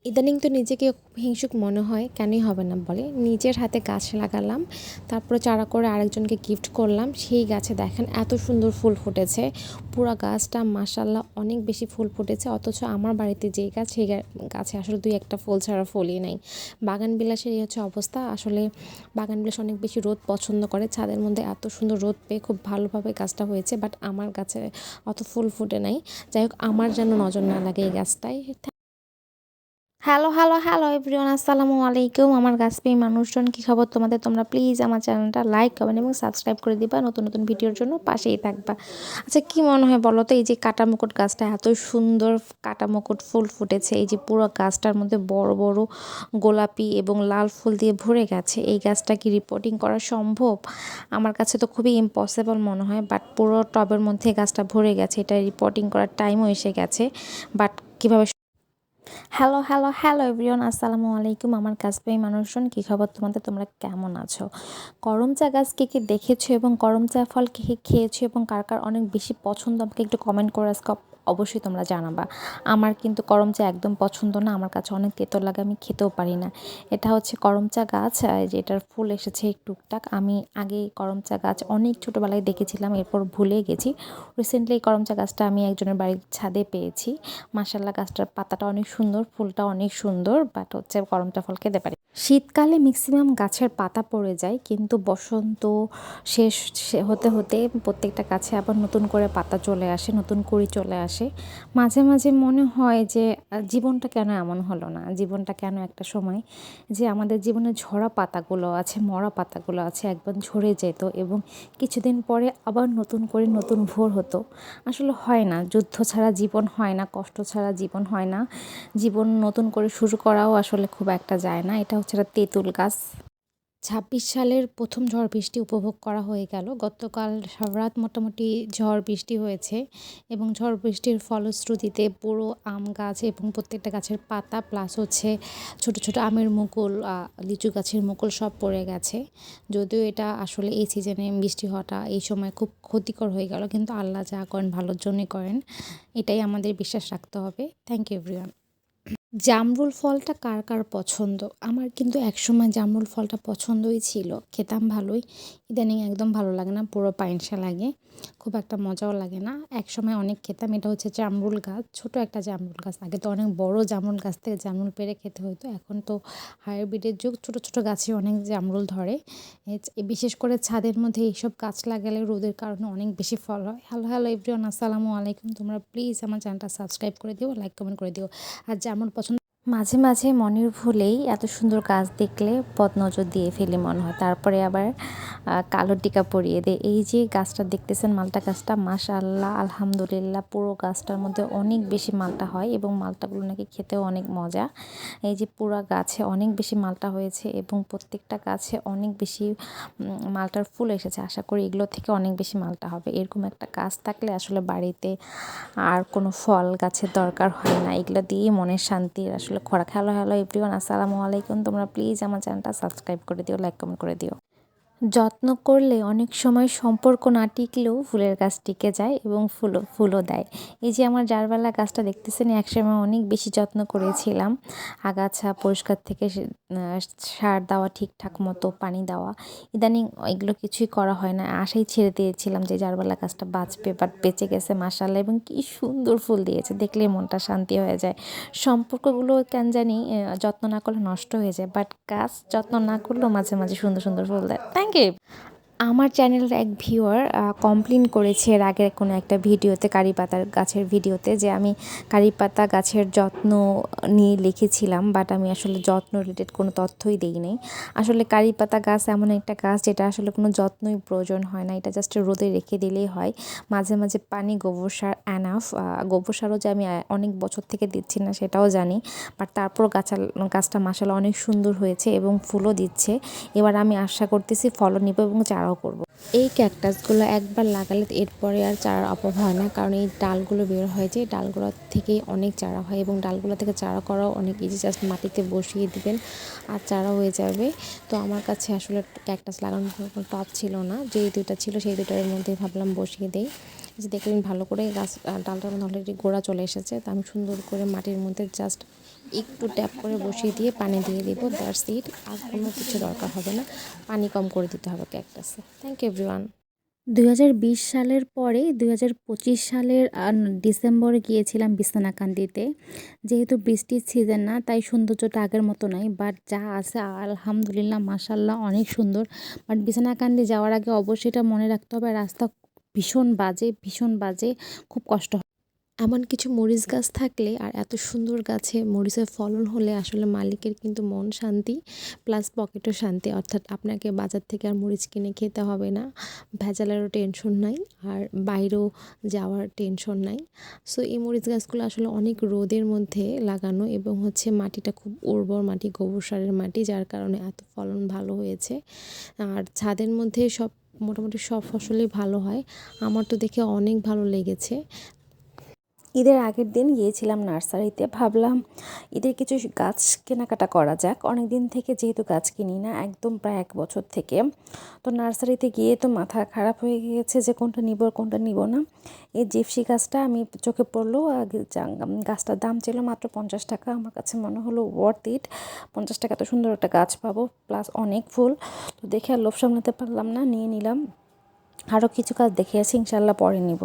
ইদানিং তো নিজেকে খুব হিংসুক মনে হয়, কেনই হবে না বলে। নিজের হাতে গাছ লাগালাম, তারপরে চারা করে আরেকজনকে গিফট করলাম। সেই গাছে দেখেন এত সুন্দর ফুল ফুটেছে। পুরা গাছটা মাশাআল্লাহ অনেক বেশি ফুল ফুটেছে। অথচ আমার বাড়িতে যেই গাছ, সেই গাছে আসলে দুই একটা ফুল ছাড়া ফুলই নাই। বাগান বিলাসের এই হচ্ছে অবস্থা। আসলে বাগান বিলাস অনেক বেশি রোদ পছন্দ করে। ছাদের মধ্যে এত সুন্দর রোদ পেয়ে খুব ভালোভাবে গাছটা হয়েছে, বাট আমার গাছে অত ফুল ফুটে নাই। যাই হোক, আমার যেন নজর না লাগে এই গাছটায়। হ্যালো, হ্যালো, হ্যালো এভরিওয়ান, আসসালামু আলাইকুম। আমার গাছপ্রেমী মানুষজন, কী খবর তোমাদের? তোমরা প্লিজ আমার চ্যানেলটা লাইক, কমেন্ট এবং সাবস্ক্রাইব করে দিবা। নতুন নতুন ভিডিওর জন্য পাশেই থাকবা। আচ্ছা, কি মনে হয় বলো তো, এই যে কাটামুকুট গাছটা এত সুন্দর কাটামুকুট ফুল ফুটেছে, এই যে পুরো গাছটার মধ্যে বড় বড় গোলাপি এবং লাল ফুল দিয়ে ভরে গেছে, এই গাছটা কি রিপোর্টিং করা সম্ভব? আমার কাছে তো খুবই ইম্পসিবল মনে হয়, বাট পুরো টবের মধ্যে গাছটা ভরে গেছে, এটা রিপোর্টিং করার টাইমও এসে গেছে। বাট কীভাবে? হ্যালো, হ্যালো, হ্যালো এভরিওয়ান, আসসালামু আলাইকুম। আমার গাছপ্রেমী মানুষজন, কী খবর তোমাদের? তোমরা কেমন আছো? করমচা গাছ কে কে দেখেছো এবং করমচা ফল কে কে খেয়েছো এবং কার কার অনেক বেশি পছন্দ, আমাকে একটু কমেন্ট করে আজকে অবশ্যই তোমরা জানাবা। আমার কিন্তু করমচা একদম পছন্দ না, আমার কাছে অনেক তেতো লাগে, আমি খেতেও পারি না। এটা হচ্ছে করমচা গাছ, যে এটার ফুল এসেছে টুকটাক। আমি আগে করমচা গাছ অনেক ছোটোবেলায় দেখেছিলাম, এরপর ভুলে গেছি। রিসেন্টলি এই করমচা গাছটা আমি একজনের বাড়ির ছাদে পেয়েছি। মাশাআল্লাহ, গাছটার পাতাটা অনেক সুন্দর, ফুলটা অনেক সুন্দর, বাট হচ্ছে করমচা ফল খেতে পারি। শীতকালে ম্যাক্সিমাম গাছের পাতা পড়ে যায়, কিন্তু বসন্ত শেষ হতে হতে প্রত্যেকটা গাছে আবার নতুন করে পাতা চলে আসে, নতুন কুঁড়ি চলে আসে। মাঝে মাঝে মনে হয় যে জীবনটা কেন এমন হলো না, জীবনটা কেন একটা সময় যে আমাদের জীবনে ঝরা পাতাগুলো আছে, মরা পাতাগুলো আছে, একবার ঝরে যেত এবং কিছুদিন পরে আবার নতুন করে নতুন ভোর হতো। আসলে হয় না, যুদ্ধ ছাড়া জীবন হয় না, কষ্ট ছাড়া জীবন হয় না। জীবন নতুন করে শুরু করাও আসলে খুব একটা যায় না। এটা হচ্ছে একটা তেঁতুল গাছ। ২৬ সালের প্রথম ঝড় বৃষ্টি উপভোগ করা হয়ে গেল। গতকাল সারারাত মোটামুটি ঝড় বৃষ্টি হয়েছে এবং ঝড় বৃষ্টির ফলশ্রুতিতে পুরো আম গাছ এবং প্রত্যেকটা গাছের পাতা প্লাস হচ্ছে ছোট ছোট আমের মুকুল, লিচু গাছের মুকুল সব পড়ে গেছে। যদিও এটা আসলে এই সিজনে বৃষ্টি হওয়াটা এই সময় খুব ক্ষতিকর হয়ে গেল, কিন্তু আল্লাহ যা করেন ভালোর জন্যই করেন, এটাই আমাদের বিশ্বাস রাখতে হবে। Thank you everyone. জামরুল ফলটা কার কার পছন্দ? আমার কিন্তু একসময় জামরুল ফলটা পছন্দই ছিল, খেতাম ভালোই। ইদানিং একদম ভালো লাগে না, পুরো পাইনসা লাগে, খুব একটা মজাও লাগে না। একসময় অনেক খেতাম। এটা হচ্ছে জামরুল গাছ, ছোট একটা জামরুল গাছ। আগে তো অনেক বড় জামরুল গাছ থেকে জামরুল পেড়ে খেতে হতো, এখন তো হাইব্রিডের যুগ, ছোট ছোট গাছে অনেক জামরুল ধরে। বিশেষ করে ছাদের মধ্যে এইসব গাছ লাগালে রোদের কারণে অনেক বেশি ফল হয়। হ্যালো, হ্যালো এভরিওয়ান, আসসালামু আলাইকুম। তোমরা প্লিজ আমার চ্যানেলটা সাবস্ক্রাইব করে দিও, লাইক কমেন্ট করে দিও। আর যেমন পছন্দ, মাঝে মাঝে মনের ভুলেই এত সুন্দর গাছ দেখলে বদনজর দিয়ে ফেলে মনে হয়, তারপরে আবার কালো টিকা পরিয়ে দেয়। এই যে গাছটা দেখতেছেন, মালটা গাছটা, মাশাআল্লাহ আলহামদুলিল্লাহ, পুরো গাছটার মধ্যে অনেক বেশি মালটা হয় এবং মালটাগুলো নাকি খেতেও অনেক মজা। এই যে পুরো গাছে অনেক বেশি মালটা হয়েছে এবং প্রত্যেকটা গাছে অনেক বেশি মালটার ফুল এসেছে। আশা করি এগুলো থেকে অনেক বেশি মালটা হবে। এরকম একটা গাছ থাকলে আসলে বাড়িতে আর কোনো ফল গাছের দরকার হয় না, এগুলো দিয়েই মনের শান্তির আসলে খোরাক। হ্যালো, হ্যালো এভরিওয়ান, আসসালামু আলাইকুম। তোমরা প্লিজ আমার চ্যানেলটা সাবস্ক্রাইব করে দিও, লাইক কমেন্ট করে দিও। যত্ন করলে অনেক সময় সম্পর্ক না টিকলেও ফুলের গাছ টিকে যায় এবং ফুলও দেয়। এই যে আমার জারবেলা গাছটা দেখতেছেন, একসময় অনেক বেশি যত্ন করেছিলাম, আগাছা পরিষ্কার থেকে সার দেওয়া, ঠিকঠাক মতো পানি দেওয়া। ইদানিং এগুলো কিছুই করা হয় না, আশাই ছেড়ে দিয়েছিলাম যে জারবেলা গাছটা বাঁচবে, বাট বেঁচে গেছে মাশাআল্লাহ, এবং কি সুন্দর ফুল দিয়েছে, দেখলেই মনটা শান্তি হয়ে যায়। সম্পর্কগুলো কেন জানি যত্ন না করলে নষ্ট হয়ে যায়, বাট গাছ যত্ন না করলেও মাঝে মাঝে সুন্দর সুন্দর ফুল দেয়। Thank you. আমার চ্যানেলের এক ভিউয়ার কমপ্লেন করেছে এর আগের কোনো একটা ভিডিওতে, কারি পাতার গাছের ভিডিওতে, যে আমি কারি পাতা গাছের যত্ন নিয়ে লিখেছিলাম, বাট আমি আসলে যত্ন রিলেটেড কোনো তথ্যই দিই নাই। আসলে কারি পাতা গাছ এমন একটা গাছ যেটা আসলে কোনো যত্নই প্রয়োজন হয় না, এটা জাস্ট রোদে রেখে দিলেই হয়। মাঝে মাঝে পানি, গোবর সার অ্যানাফ। গোবর সারও যে আমি অনেক বছর থেকে দিচ্ছি না সেটাও জানি, বাট তারপর গাছটা মাশাআল্লাহ অনেক সুন্দর হয়েছে এবং ফুলও দিচ্ছে। এবার আমি আশা করতেছি ফলও নিব এবং চারাও করব। এই ক্যাকটাসগুলো একবার লাগালে এরপরে আর চারার অভাব হয় না, কারণ এই ডালগুলো বের হয়, যে ডালগুলো থেকে অনেক চারা হয় এবং ডালগুলো থেকে চারা করাও অনেক ইজি, জাস্ট মাটিতে বসিয়ে দিবেন আর চারা হয়ে যাবে। তো আমার কাছে আসলে ক্যাকটাস লাগানোর কোনো টব ছিল না, যেই দুইটা ছিল সেই দুইটার মধ্যে ভাবলাম বসিয়ে দেই। যে দেখলেন ভালো করে গাছ ডালটার মধ্যে অলরেডি গোড়া চলে এসেছে, তো আমি সুন্দর করে মাটির মধ্যে জাস্ট একটু ট্যাপ করে বসিয়ে দিয়ে পানি দিয়ে দিব, দ্যাটস ইট। আর কোনো কিছু দরকার হবে না, পানি কম করে দিতে হবে ক্যাকটাসে। Thank you everyone. 2020 সালের পরে 2025 সালের ডিসেম্বরে গিয়েছিলাম বিছনাকান্দিতে। যেহেতু বৃষ্টির সিজন না, তাই সৌন্দর্যটা আগের মতো নাই, বাট যা আছে আলহামদুলিল্লাহ মাশাল্লাহ অনেক সুন্দর। বাট বিছনাকান্দি যাওয়ার আগে অবশ্যই এটা মনে রাখতে হবে, রাস্তা ভীষণ বাজে, ভীষণ বাজে, খুব কষ্ট হয়। এমন কিছু মরিচ গাছ থাকলে আর এত সুন্দর গাছে মরিচের ফলন হলে আসলে মালিকের কিন্তু মন শান্তি প্লাস পকেটও শান্তি, অর্থাৎ আপনাকে বাজার থেকে আর মরিচ কিনে খেতে হবে না, ভেজালেরও টেনশন নাই, আর বাইরেও যাওয়ার টেনশন নাই। সো এই মরিচ গাছগুলো আসলে অনেক রোদের মধ্যে লাগানো এবং হচ্ছে মাটিটা খুব উর্বর মাটি, গোবর সারের মাটি, যার কারণে এত ফলন ভালো হয়েছে। আর ছাদের মধ্যে সব মোটামুটি সব ফসলই ভালো হয়, আমার তো দেখে অনেক ভালো লেগেছে। ঈদের আগের দিন গিয়েছিলাম নার্সারিতে, ভাবলাম ঈদের কিছু গাছ কেনাকাটা করা যাক। অনেক দিন থেকে যেহেতু গাছ কিনি না, একদম প্রায় 1 বছর থেকে, তো নার্সারিতে গিয়ে তো মাথা খারাপ হয়ে গিয়েছে যে কোনটা নিব আর কোনটা নিব না। এই জিপসি গাছটা আমি চোখে পড়লো, গাছটার দাম ছিল মাত্র 50 টাকা। আমার কাছে মনে হলো ওয়ার্থ ইট, 50 টাকা এত সুন্দর একটা গাছ পাবো, প্লাস অনেক ফুল। তো দেখে আর লোভ সামলাতে পারলাম না, নিয়ে নিলাম। আরও কিছু গাছ দেখে আছি, ইনশাল্লাহ পরে নিব।